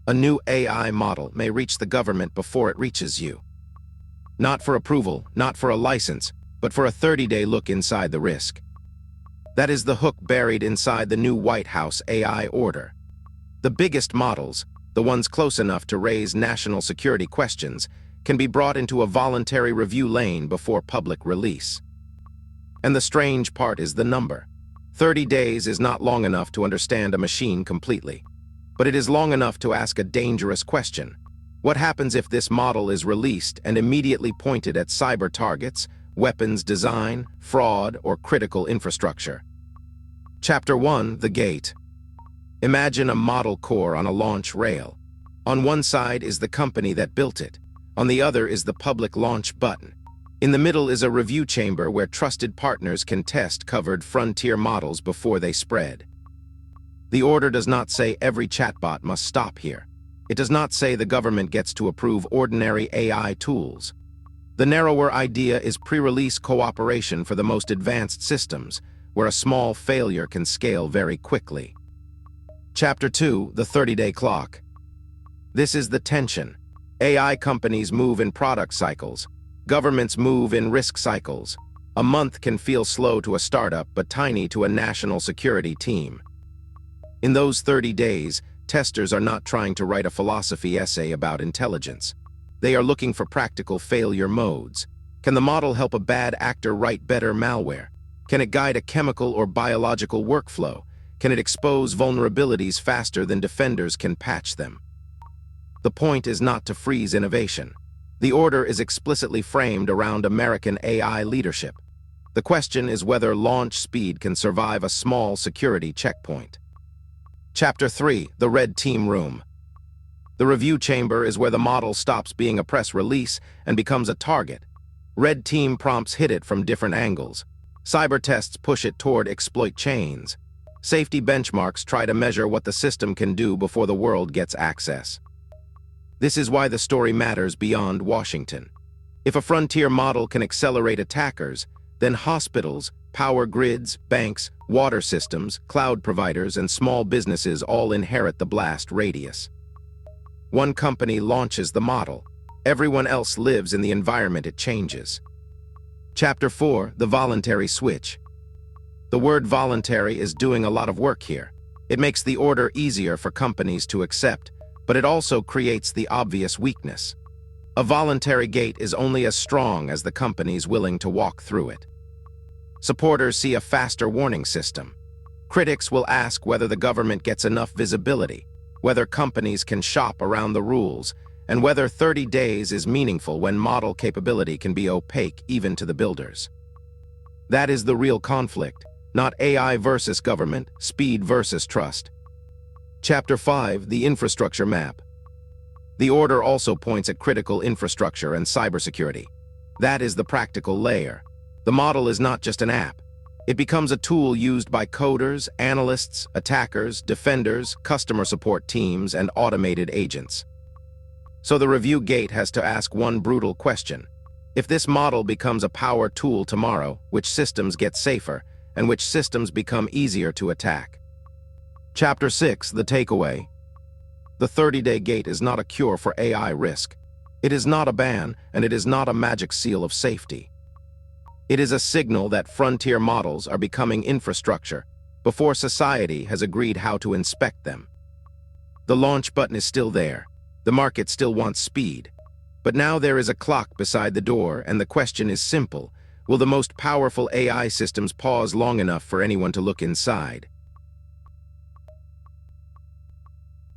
A new AI model may reach the government before it reaches you. Not for approval, not for a license, but for a 30-day look inside the risk. That is the hook buried inside the new White House AI order. The biggest models, the ones close enough to raise national security questions, can be brought into a voluntary review lane before public release. And the strange part is the number. 30 days is not long enough to understand a machine completely, but it is long enough to ask a dangerous question. What happens if this model is released and immediately pointed at cyber targets, weapons design, fraud, or critical infrastructure? Chapter 1: The Gate. Imagine a model core on a launch rail. On one side is the company that built it. On the other is the public launch button. In the middle is a review chamber where trusted partners can test covered frontier models before they spread. The order does not say every chatbot must stop here. It does not say the government gets to approve ordinary AI tools. The narrower idea is pre-release cooperation for the most advanced systems, where a small failure can scale very quickly. Chapter 2: The 30-day clock. This is the tension. AI companies move in product cycles. Governments move in risk cycles. A month can feel slow to a startup, but tiny to a national security team. In those 30 days, testers are not trying to write a philosophy essay about intelligence. They are looking for practical failure modes. Can the model help a bad actor write better malware? Can it guide a chemical or biological workflow? Can it expose vulnerabilities faster than defenders can patch them? The point is not to freeze innovation. The order is explicitly framed around American AI leadership. The question is whether launch speed can survive a small security checkpoint. Chapter 3: The Red Team Room. The review chamber is where the model stops being a press release and becomes a target. Red team prompts hit it from different angles. Cyber tests push it toward exploit chains. Safety benchmarks try to measure what the system can do before the world gets access. This is why the story matters beyond Washington. If a frontier model can accelerate attackers, then hospitals, power grids, banks, water systems, cloud providers, and small businesses all inherit the blast radius. One company launches the model. Everyone else lives in the environment it changes. Chapter 4: The Voluntary Switch. The word voluntary is doing a lot of work here. It makes the order easier for companies to accept, but it also creates the obvious weakness. A voluntary gate is only as strong as the companies willing to walk through it. Supporters see a faster warning system. Critics will ask whether the government gets enough visibility, whether companies can shop around the rules, and whether 30 days is meaningful when model capability can be opaque even to the builders. That is the real conflict, not AI versus government, speed versus trust. Chapter 5: The Infrastructure Map. The order also points at critical infrastructure and cybersecurity. That is the practical layer. The model is not just an app. It becomes a tool used by coders, analysts, attackers, defenders, customer support teams, and automated agents. So the review gate has to ask one brutal question. If this model becomes a power tool tomorrow, which systems get safer, and which systems become easier to attack? Chapter 6: The Takeaway. The 30-day gate is not a cure for AI risk. It is not a ban, and it is not a magic seal of safety. It is a signal that frontier models are becoming infrastructure before society has agreed how to inspect them. The launch button is still there. The market still wants speed. But now there is a clock beside the door, and the question is simple. Will the most powerful AI systems pause long enough for anyone to look inside?